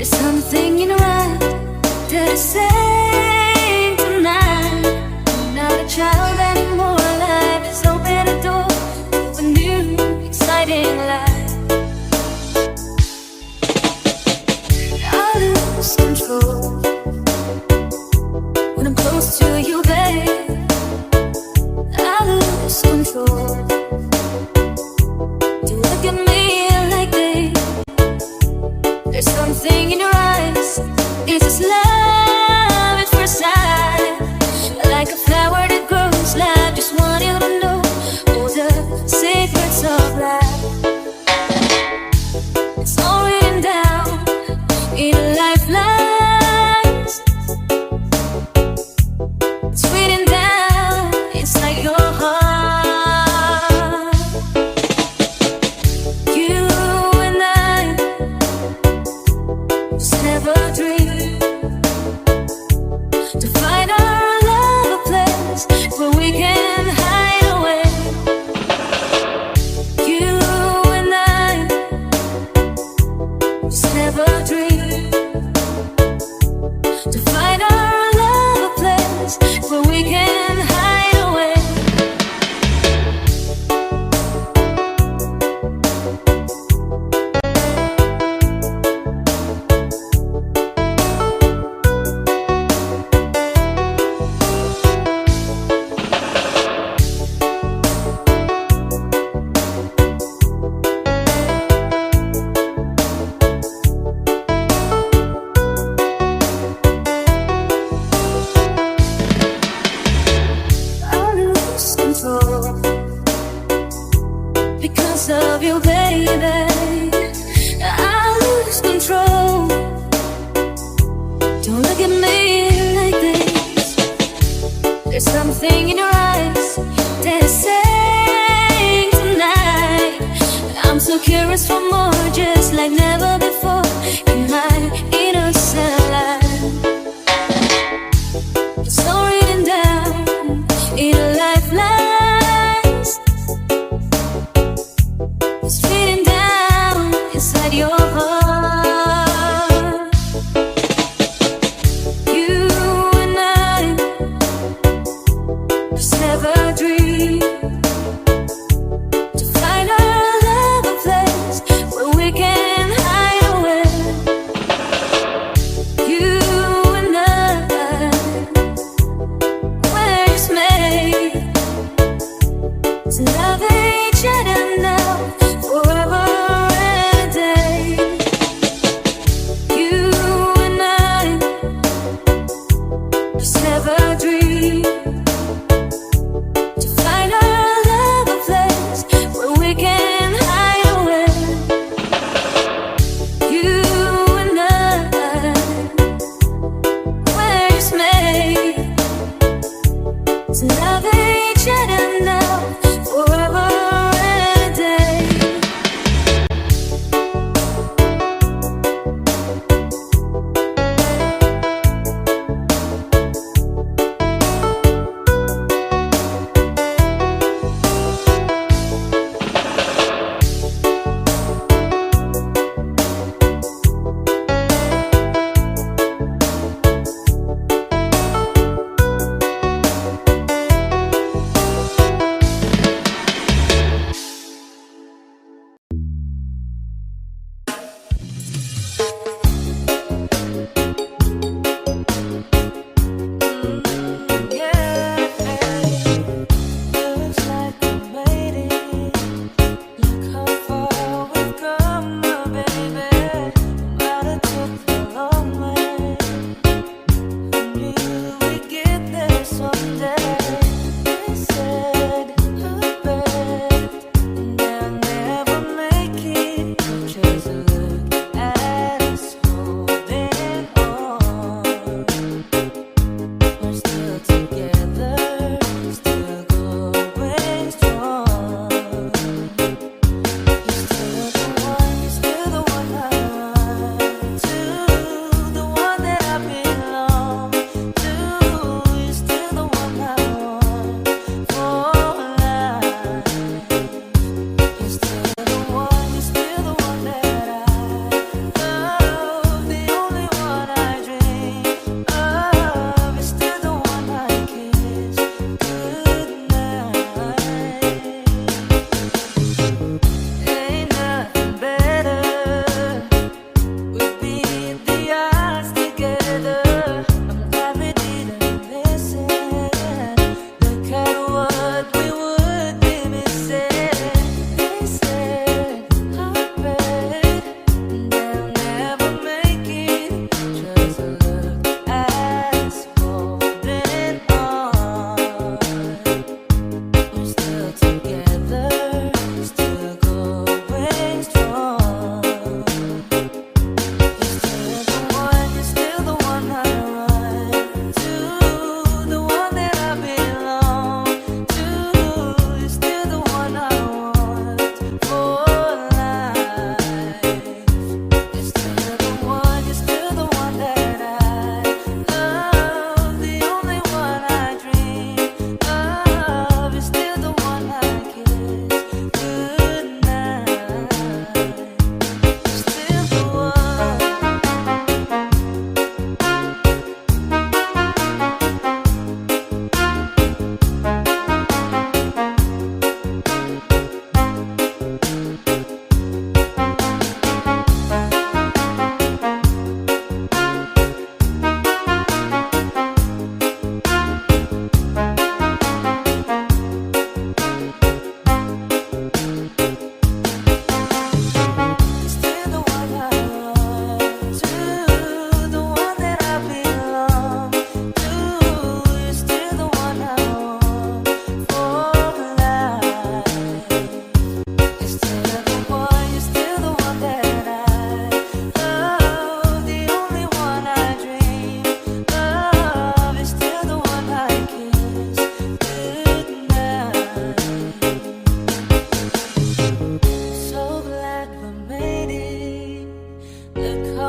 something in your eye that is saying tonight, I'm not a child anymore. Life has opened a door to a new, exciting life. I lose control when I'm close to you, babe. I lose control. You look at me like this. There's something in your eyes. Is this love at first sight? Like a flower that grows live. Just want you to know all the secrets of life. It's all written down in a lifeline. It's written down inside your heart. You and I just never dreamed to find our love a place where we can hide away. You and I just never dreamed to find our love a place where we can hide away. I lose control because of you, baby. I lose control. Don't look at me like this. There's something in your eyes that is saying tonight, I'm so curious for more, just like never before in my innocent life. It's all written down in a lifeline. It's written down inside your heart. You and I just never dreamed to find our love a place where we can hide away. You and I, we're just made to love each other now, forever and a day.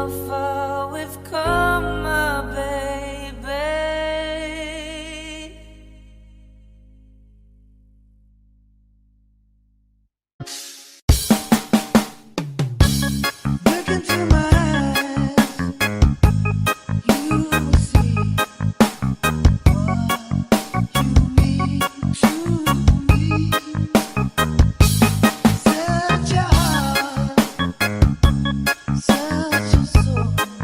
how far we've come, my baby. Look into my eyes, you will see what you mean to me. Such a heart, such a soul.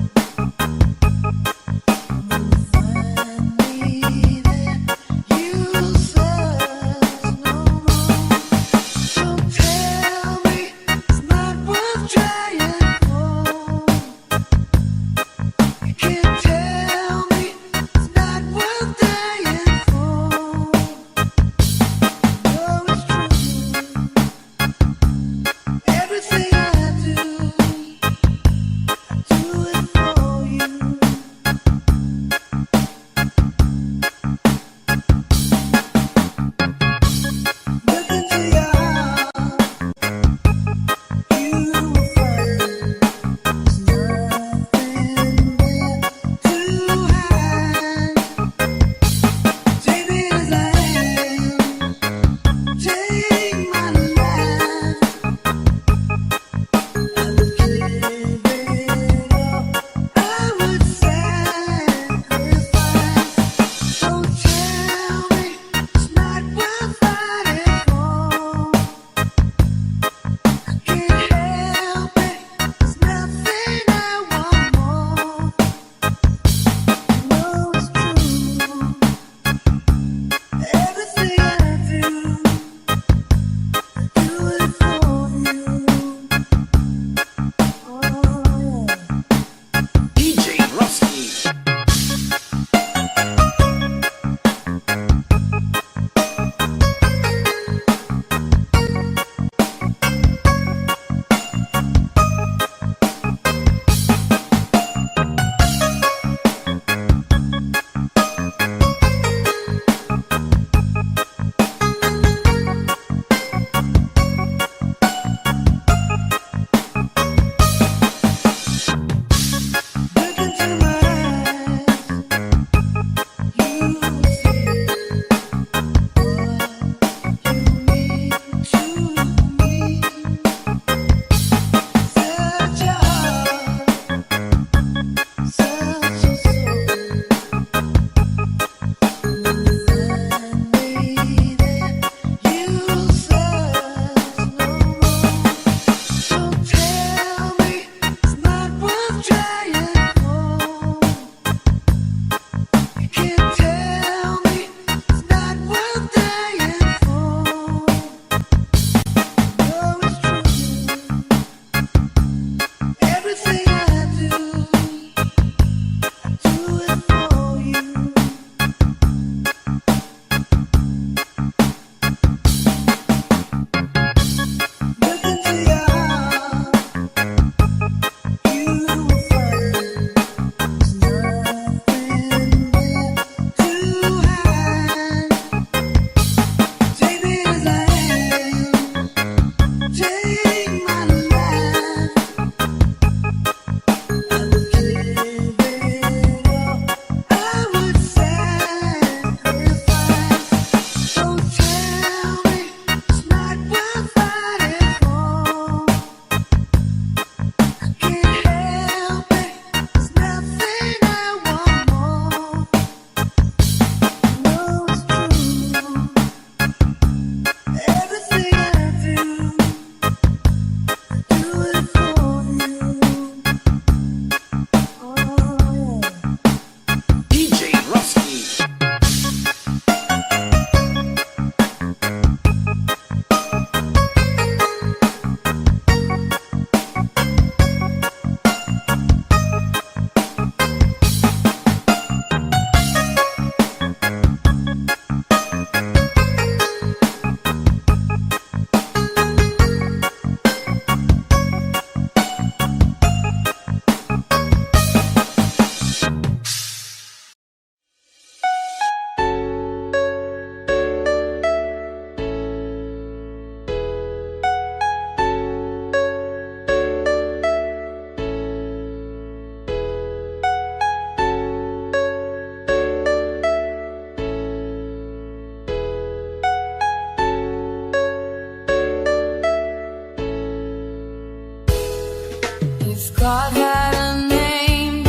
God had a name,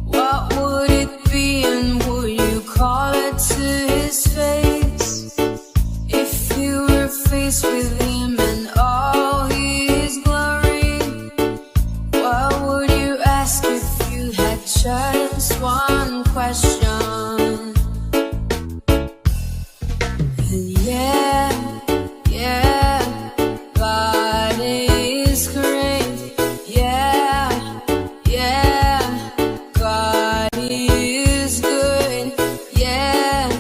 what would it be, and would you call it to his face? If you were faced with him and all his glory, what would you ask if you had just one question? And yeah, God is great. Yeah, God is good. Yeah.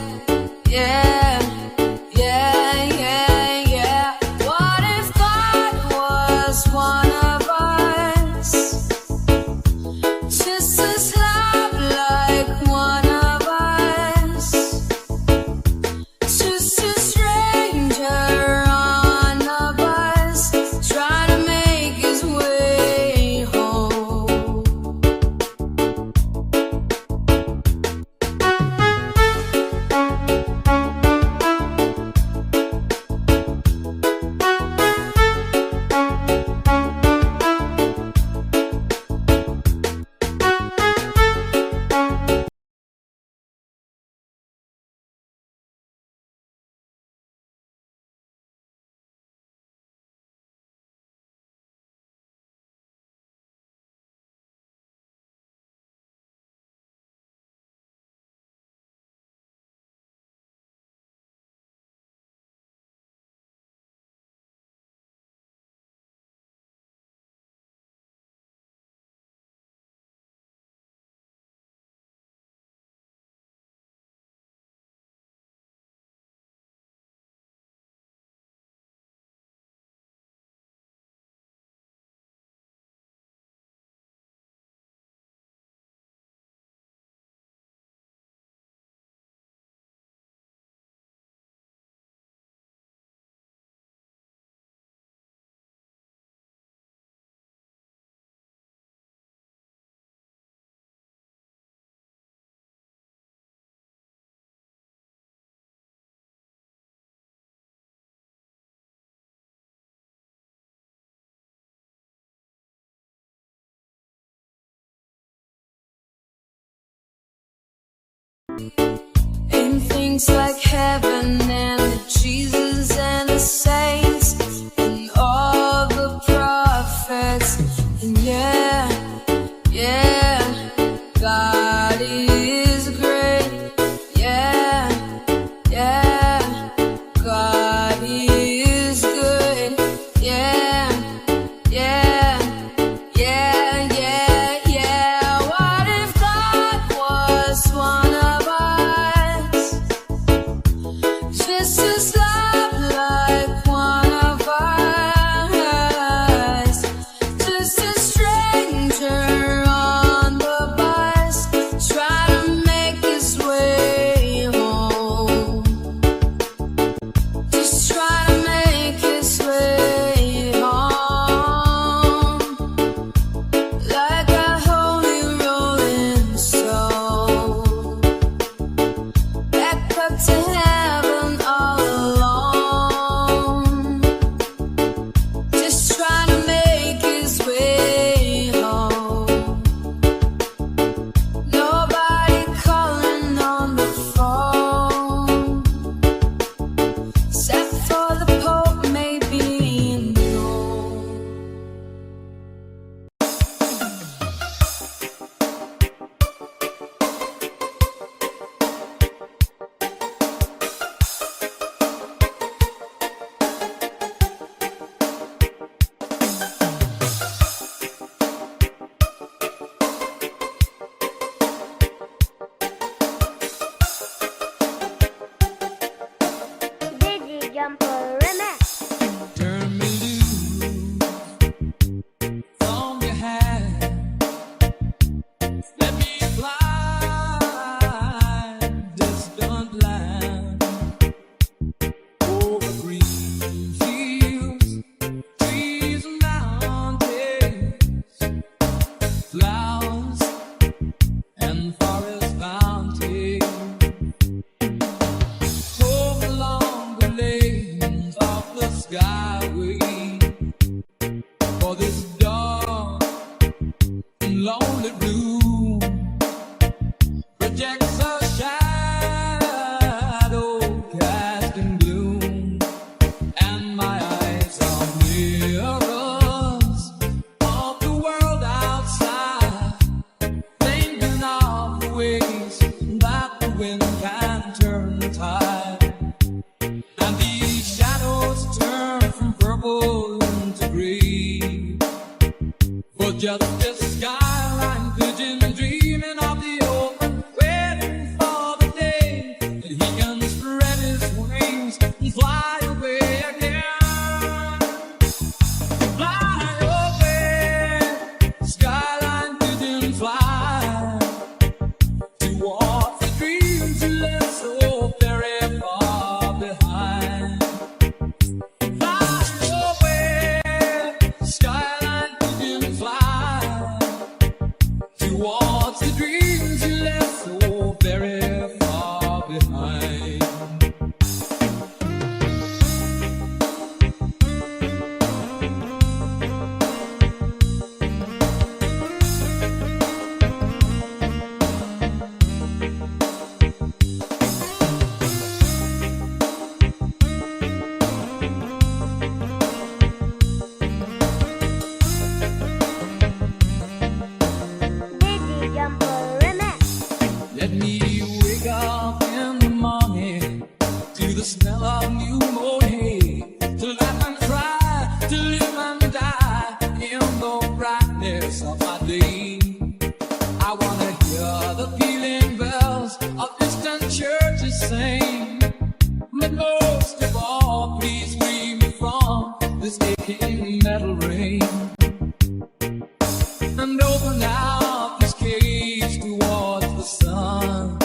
What if God was one of us? Just as love like one of us. Just a stranger on a bus, trying to make his way home. In things like heaven and Jesus and the saints and all the prophets, and God is great. Yeah, God is good. Yeah. What if God was one of us? Just as love like one lonely blue projects a shadow casting gloom, and my eyes are mirrors of the world outside, thinking of the ways that the wind can turn the tide, and these shadows turn from purple into grey. For just this skyline pigeon dreaming of the open, waiting for the day that he can spread his wings and fly away again. Fly away, skyline pigeon, fly towards the dreams you left so very far behind. Fly away, skyline pigeon, fly towards the dreams you left so very far behind. Dizzy Jumper Remix. Let me wake up in the morning to the smell of new mown hay, to laugh and cry, to live and die in the brightness of my day. I wanna hear the pealing bells of distant churches sing, but most of all, please free me from this aching metal ring, and open out this cage towards the sun.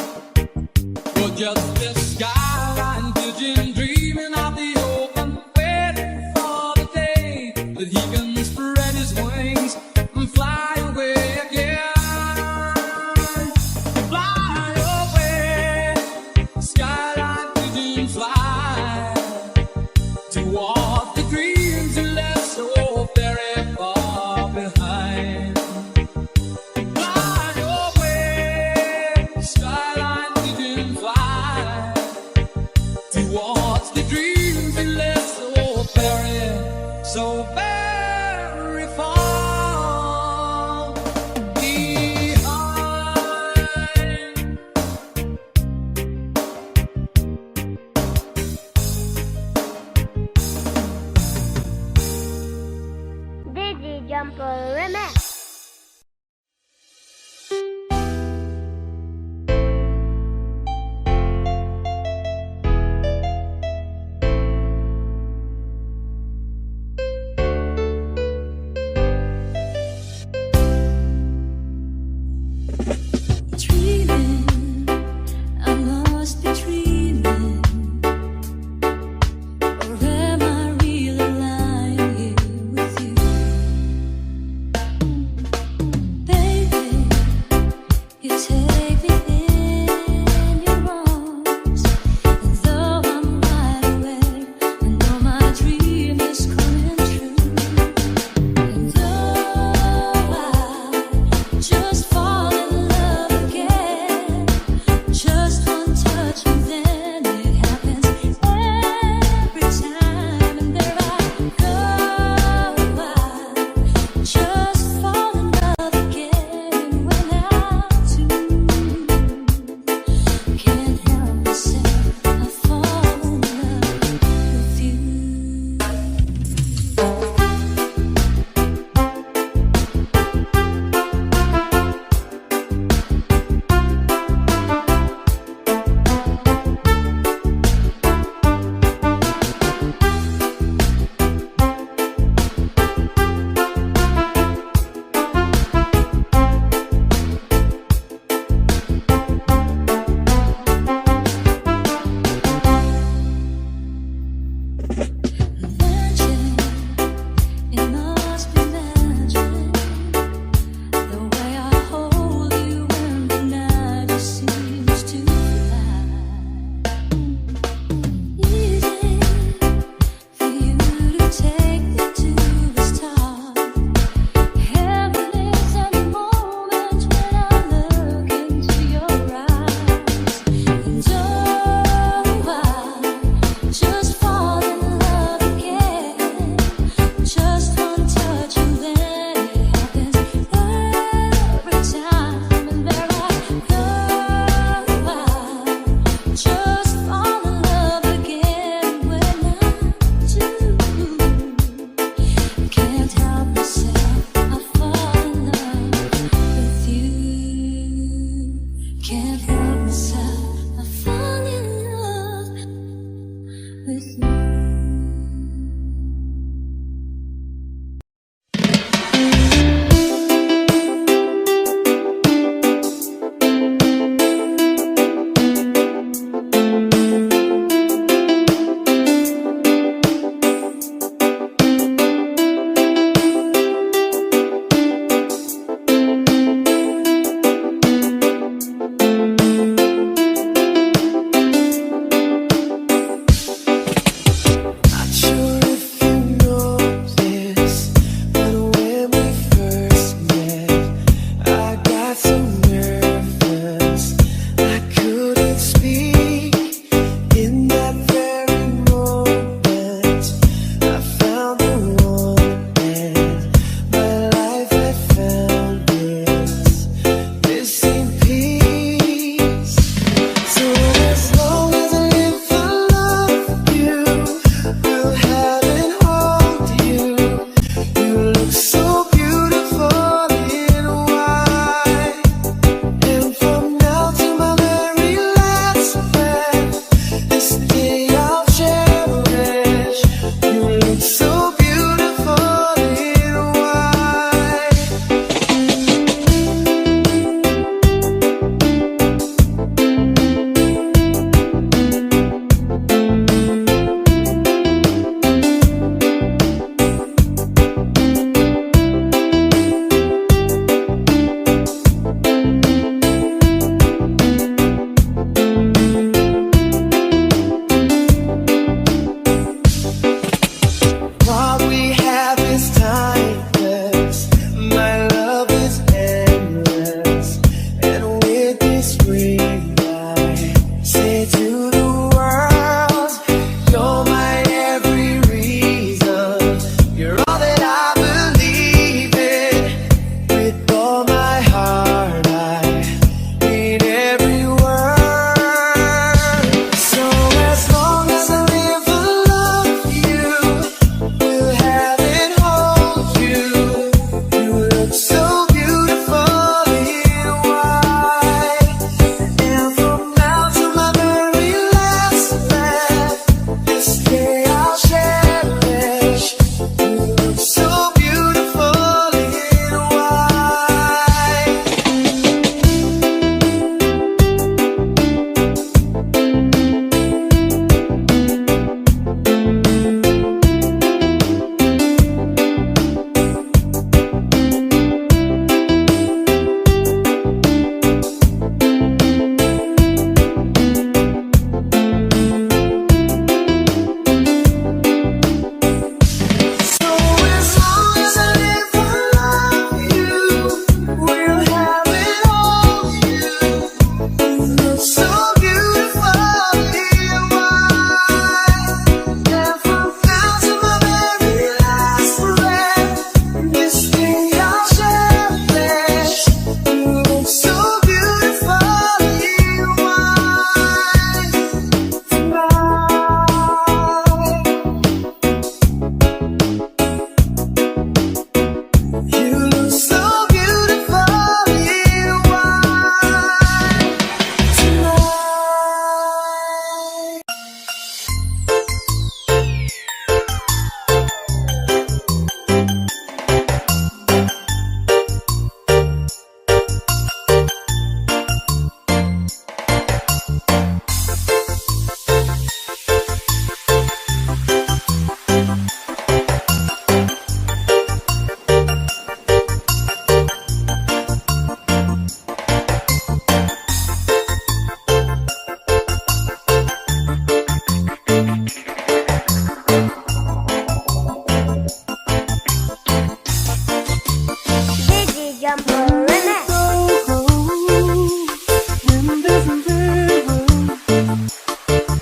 For just this skyline pigeon dreaming of the open, waiting for the day that he can spread his wings and fly away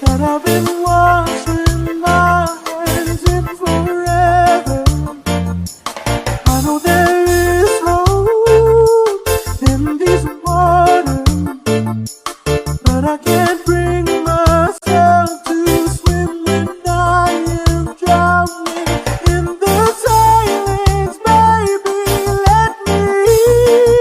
that I've been washing my hands in forever. I know there is hope in these waters, but I can't bring myself to swim when I am drowning in the silence. Baby, let me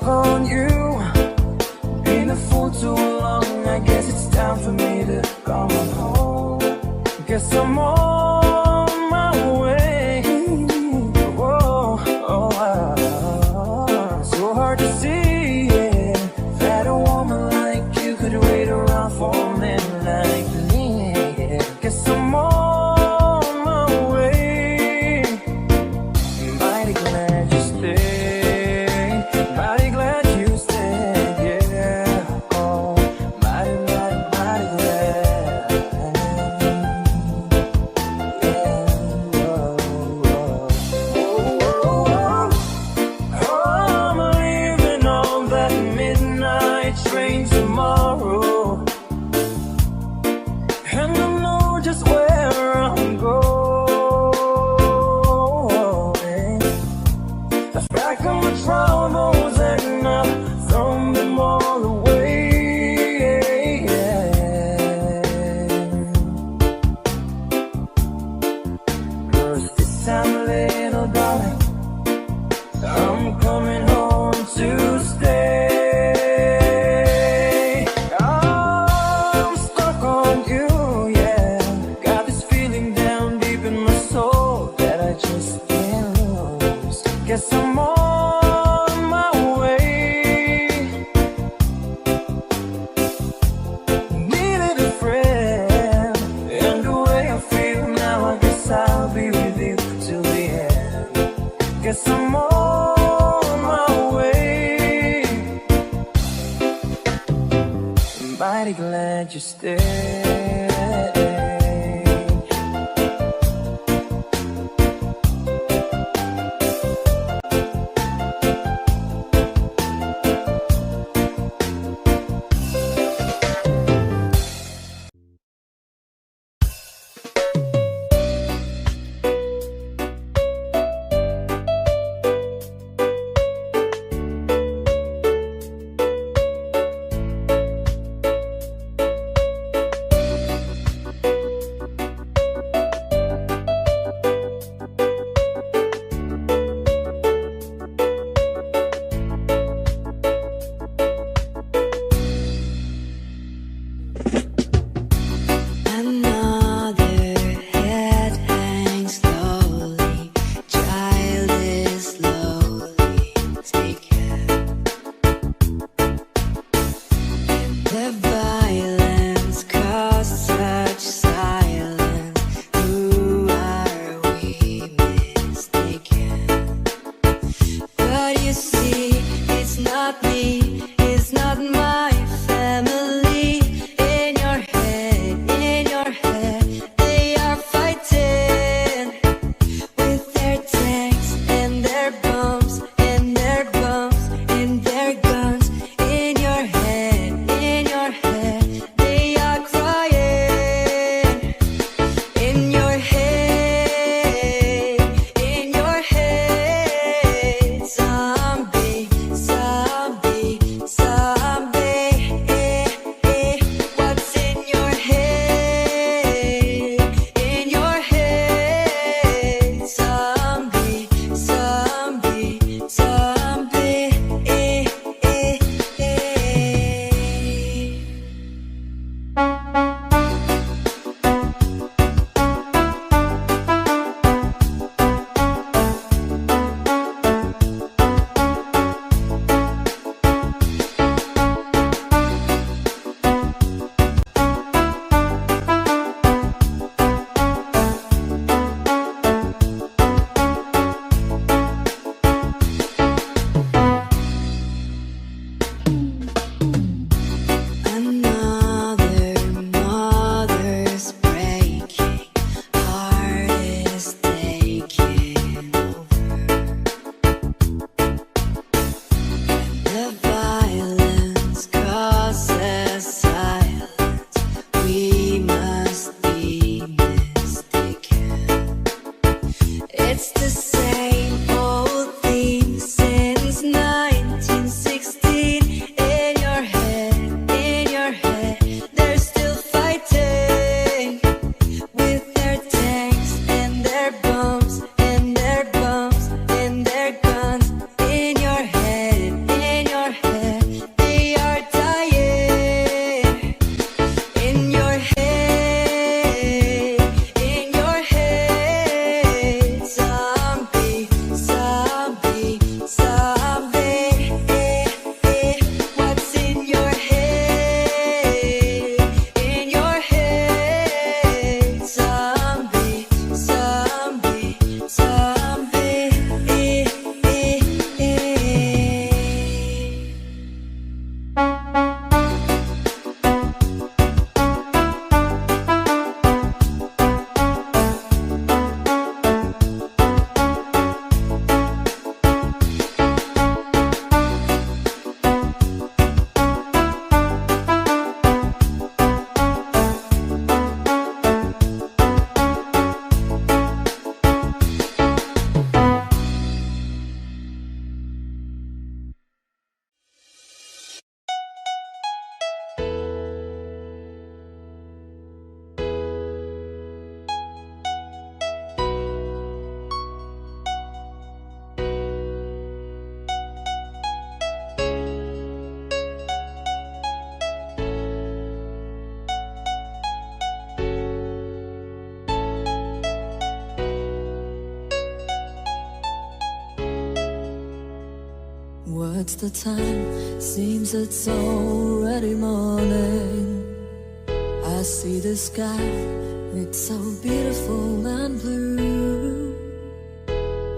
on you. Been a fool too long, I guess it's time for me to come on home. Guess I'm on my way. Whoa, oh, so hard to see, yeah, that a woman like you could wait around for a man like me. Yeah. Guess I'm on my way. Mighty glad you stayed. Mighty glad you stayed, yeah. Oh, mighty, mighty, mighty glad. Yeah, oh, I'm leaving on that midnight train tomorrow, and I know just where I'm going. I've packed up my troubles and I've thrown them all away. Cause this time, little darling, I'm coming home to stay. I'm stuck on you, yeah. Got this feeling down deep in my soul that I just can't lose. Guess I'm on my way. Needed a friend, and the way I feel now, I guess I'll be with you till the end. Guess I'm on my way. Mighty glad you stayed. What's the time? Seems it's already morning. I see the sky, it's so beautiful and blue.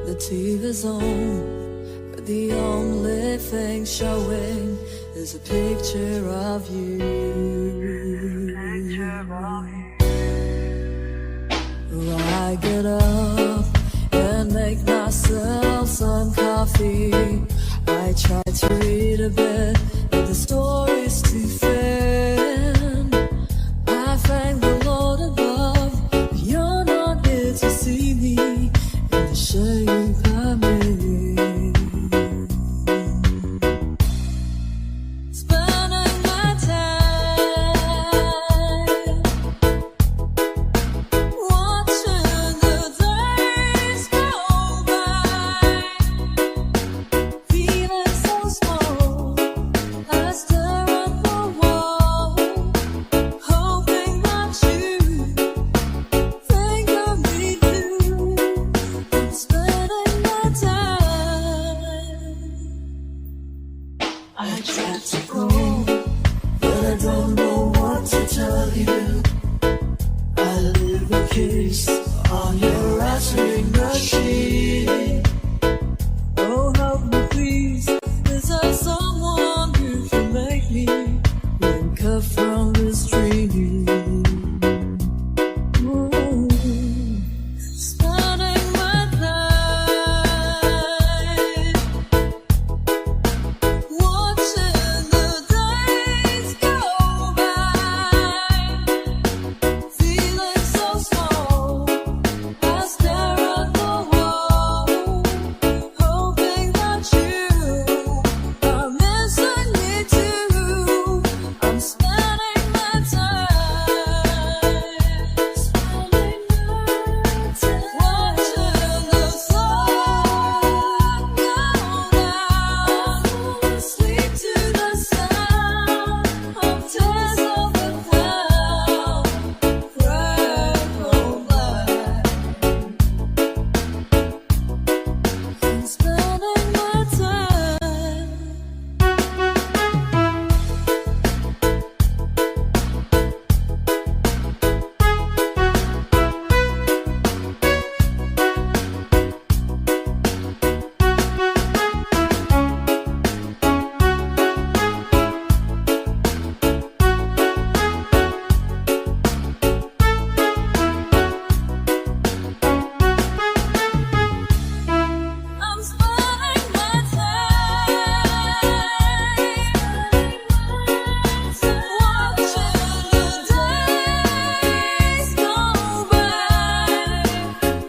The TV's on, but the only thing showing is a picture of you. I get up and make myself some coffee. I try to read a bit, but the story's too thin. I thank the Lord above, but you're not here to see me in the shame coming. Spending my time watching the days go by, feeling so small. I stare at the wall, hoping that you think of me too. I'm spending my time. I try to go, but I don't know what to tell you. I leave a kiss on your answering machine. Oh, help me please, is there someone who can make me wake up from this dream? Ooh, spending my time watching the days go by, feeling so small. I stare at the wall, hoping that you are missing me too. I'm spending my time, spending my time watching the sun go down, sleep to the sound of tears of the cloud, crack on black. I'm spending my time. I'm spending my time watching the days go by,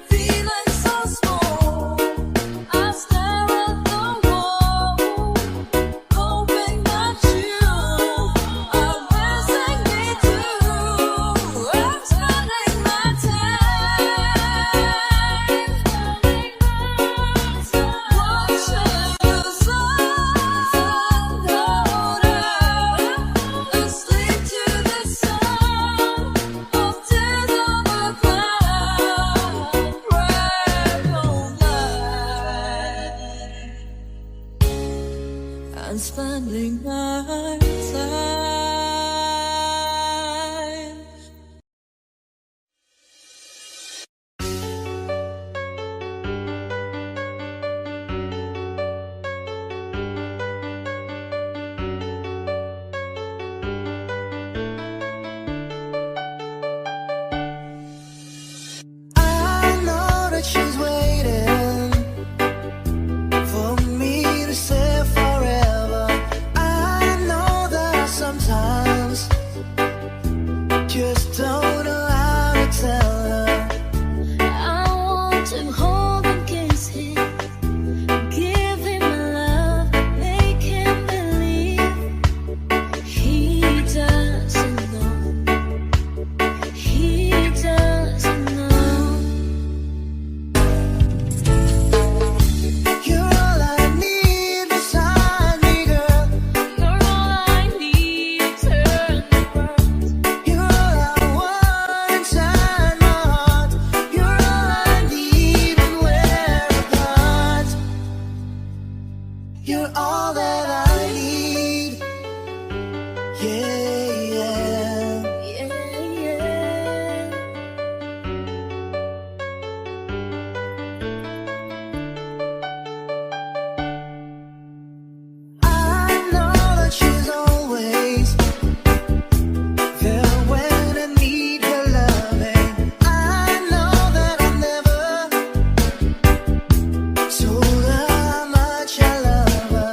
feeling so small. I stare at the wall, hoping that you are missing me too. I'm spending my time watching the sun go down, asleep to the sound of tears on the cloud, red on black. I'm spending my time. I know that she's waiting for me to say forever. I know that You're all that I need. Yeah, yeah. Yeah, yeah. I know that she's always there when I need her loving. I know that I'll never told her how much I love her.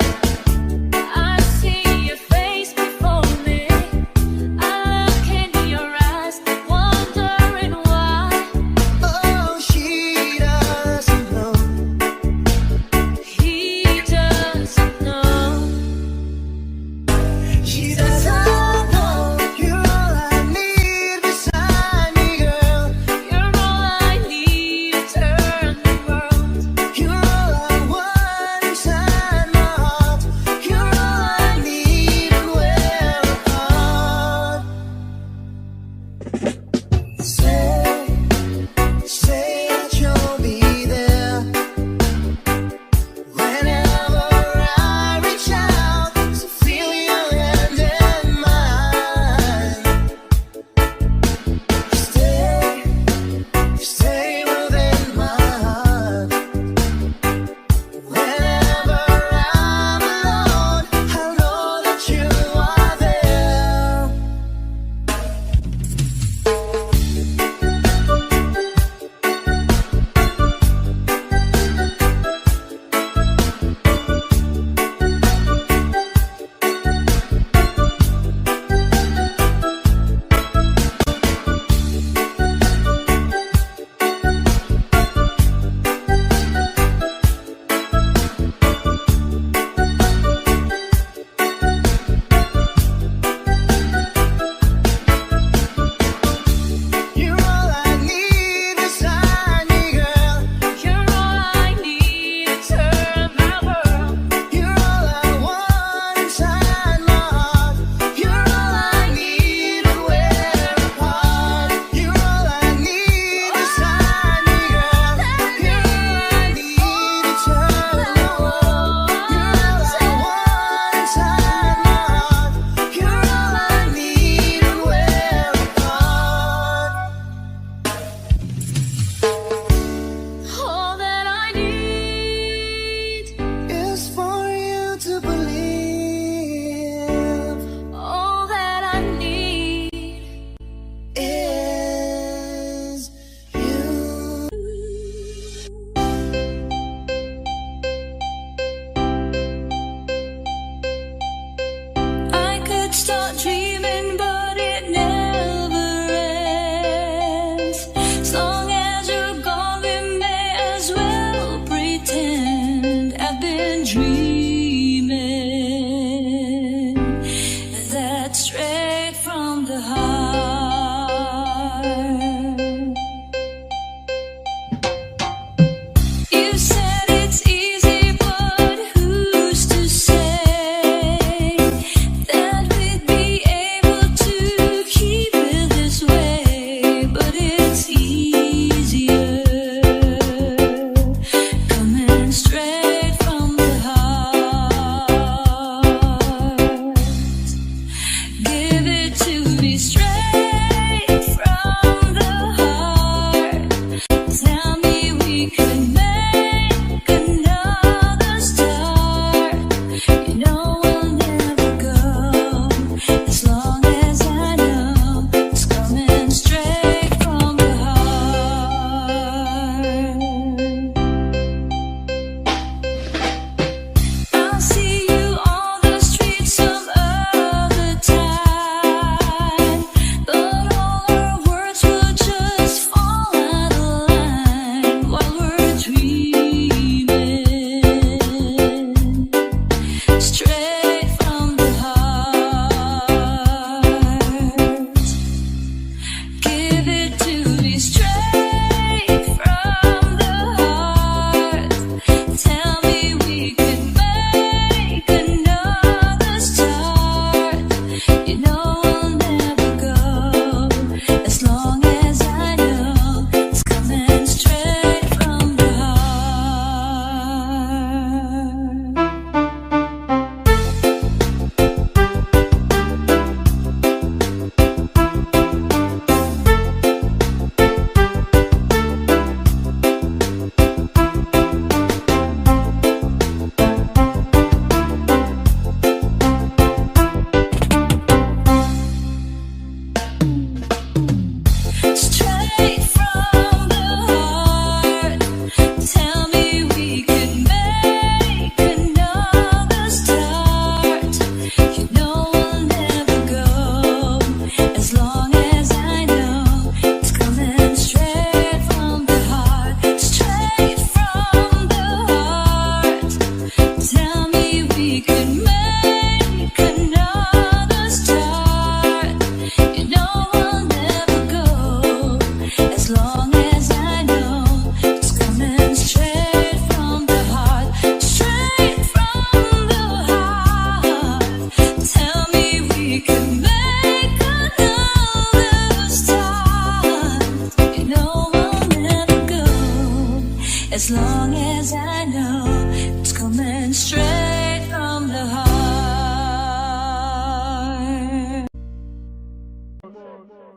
as long as I know it's coming straight from the heart.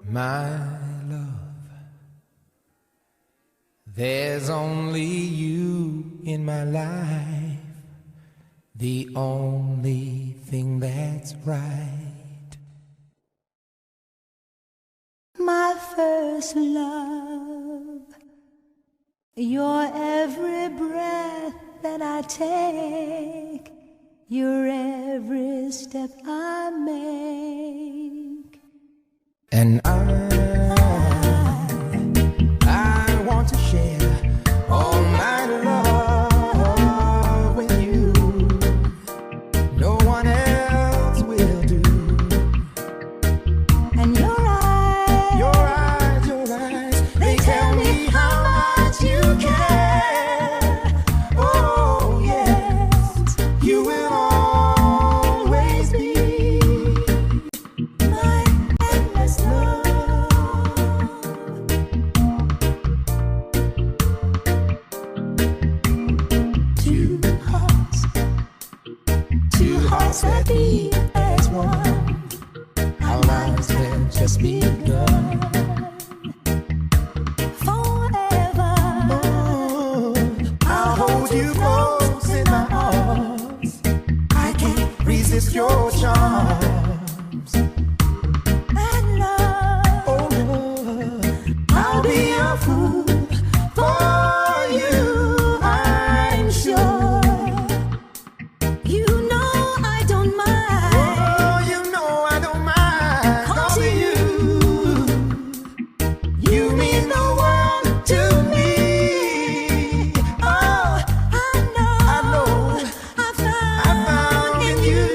My love, there's only you in my life, the only thing that's right. My first love, your every breath that I take, your every step I make. And I want to share all my love with you. No one else will do. And your eyes, they tell me how much you care. Oh yes, you will always be my endless love. Two hearts that beat as one. Our lives have just begun. Forever, I'll hold you close in my arms. I can't resist your charms. and love. Oh, I'll be a fool for you, I'm sure. You know I don't mind. Oh, you know I don't mind. 'Cause of you, you mean the world to me. Oh, I know I I found found in you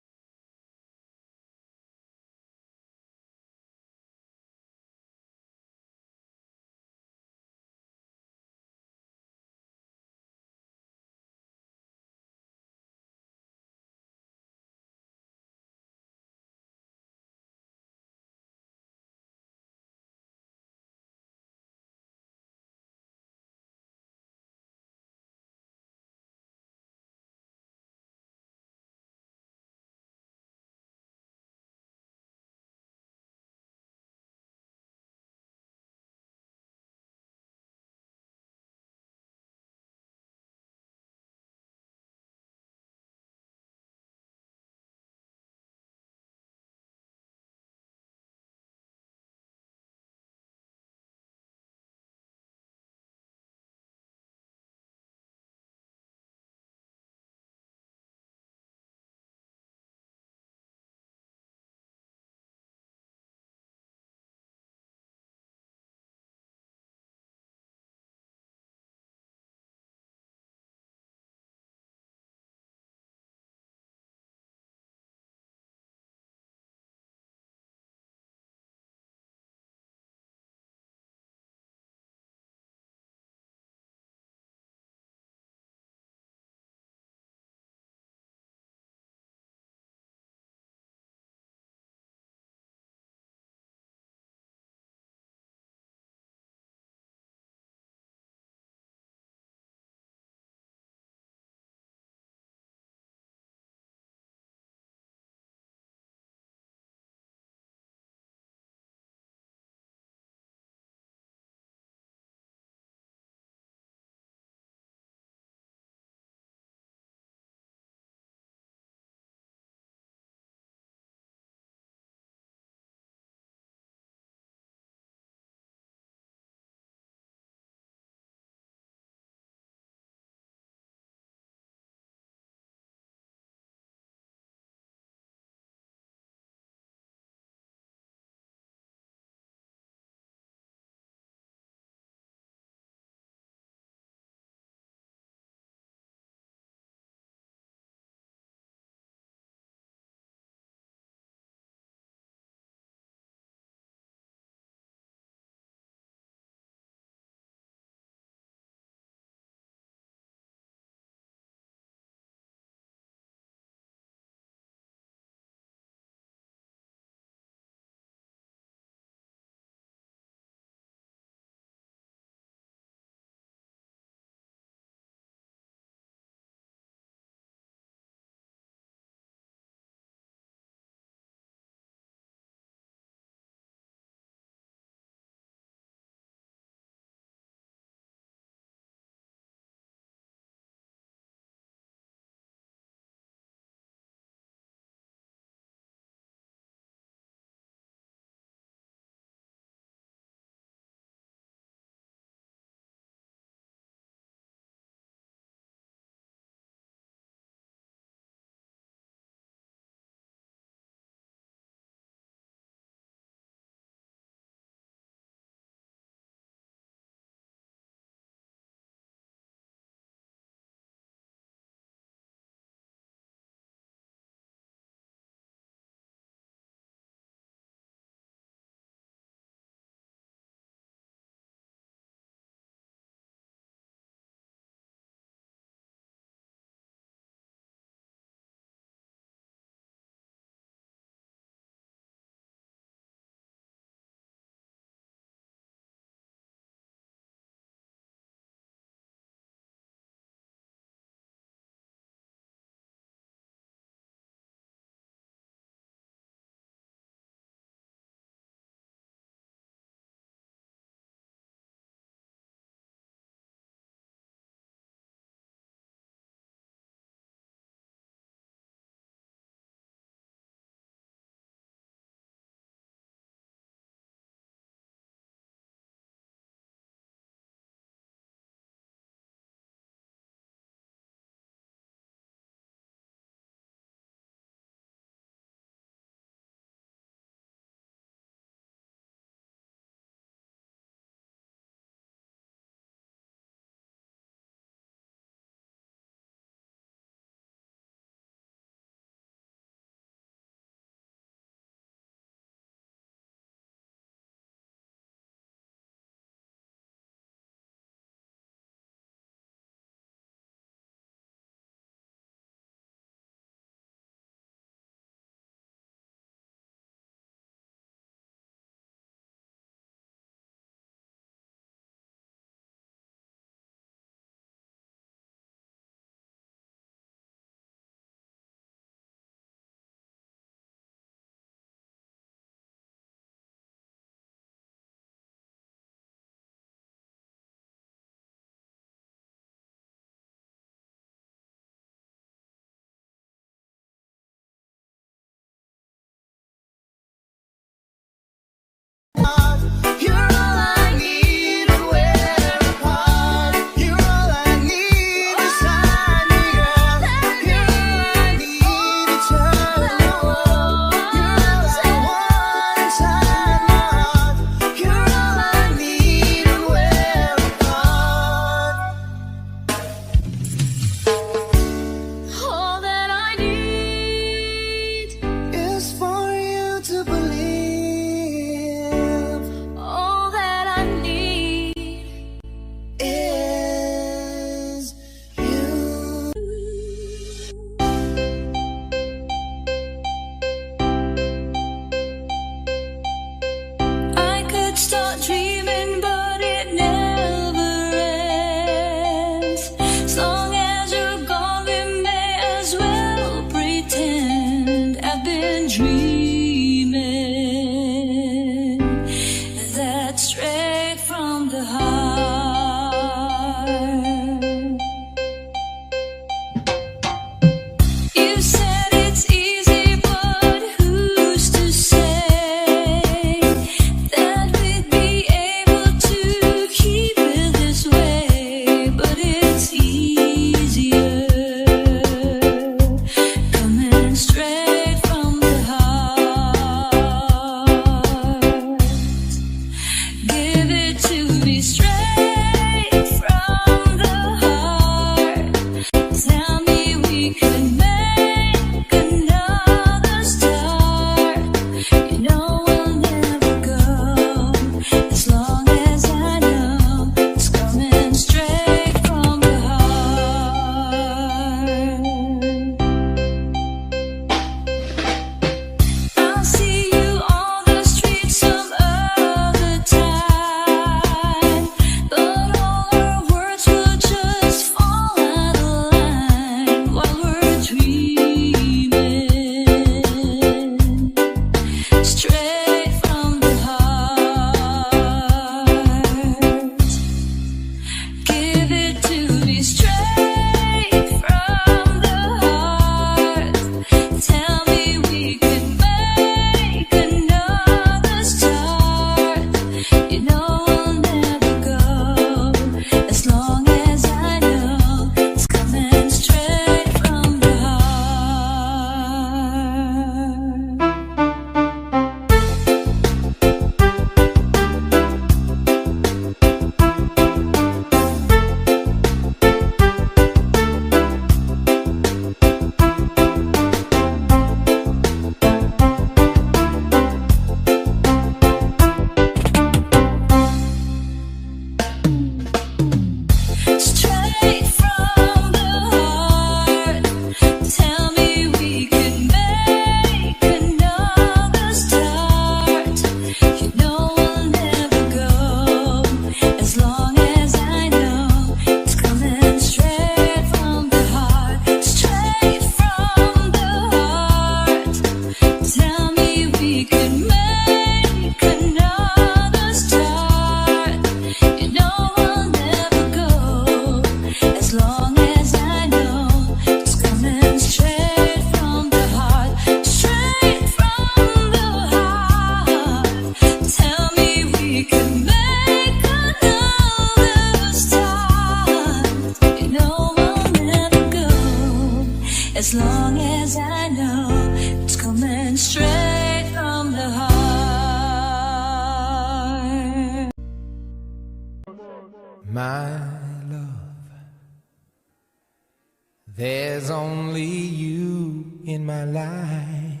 There's only you in my life,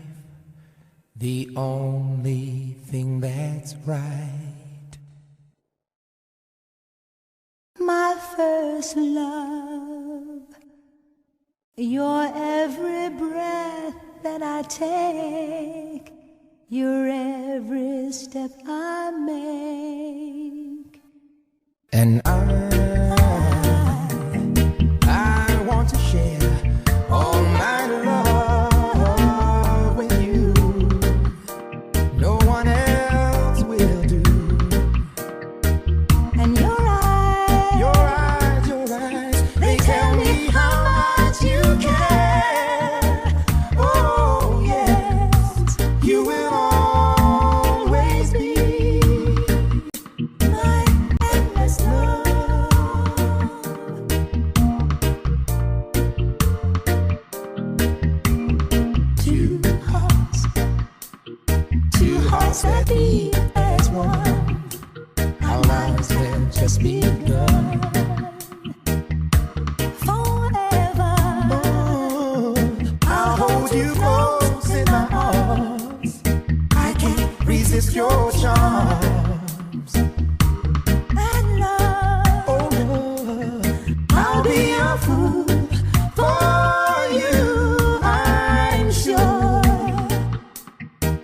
the only thing that's right. My first love, your every breath that I take, your every step I make. And I want to share all my love with you. No one else will do. And your eyes, they tell me how much you care. Oh yes, you will always be my endless love. Two hearts that beat as one. Our lives have just begun. Forever, I'll hold you close in my arms. I can't resist your charms. and love. Oh, love, I'll be a fool for you, I'm sure.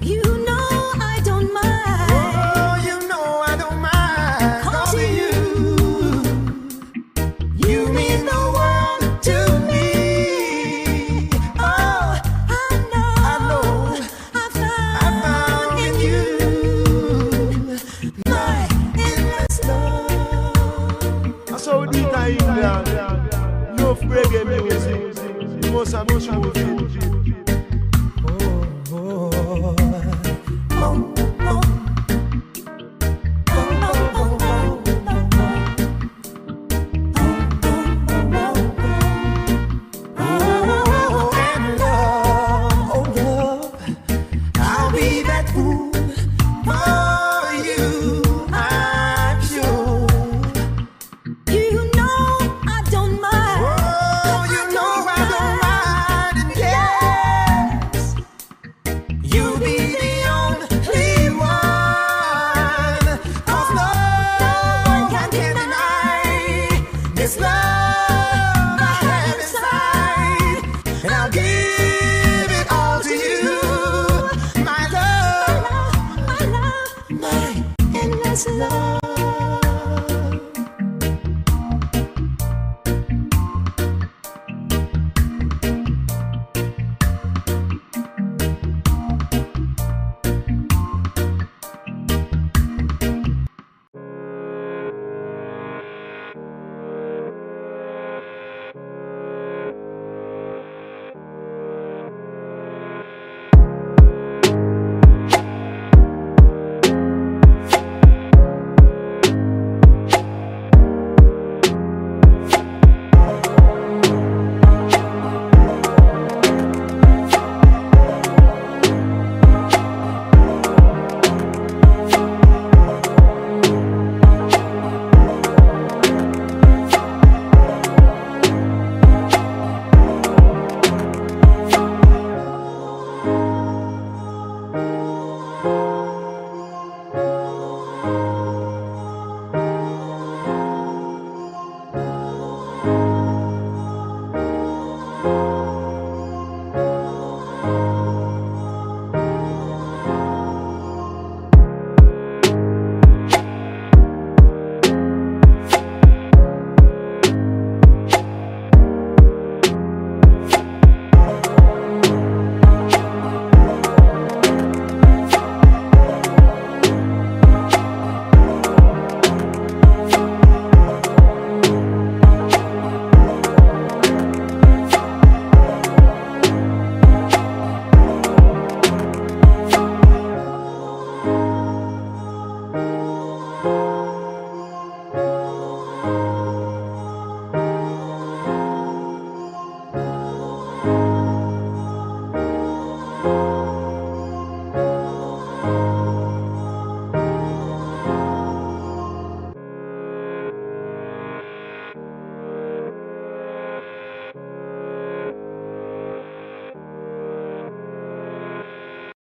You know I don't mind. Oh, you know I don't mind. 'Cause of you, you mean the world to me. Oh, I know I found in you my endless love. I saw it in England. Love reggae music. The most of it. I'll be that fool for you, I'm sure. You know I don't mind. Oh, you know I don't mind, and yes, you'll be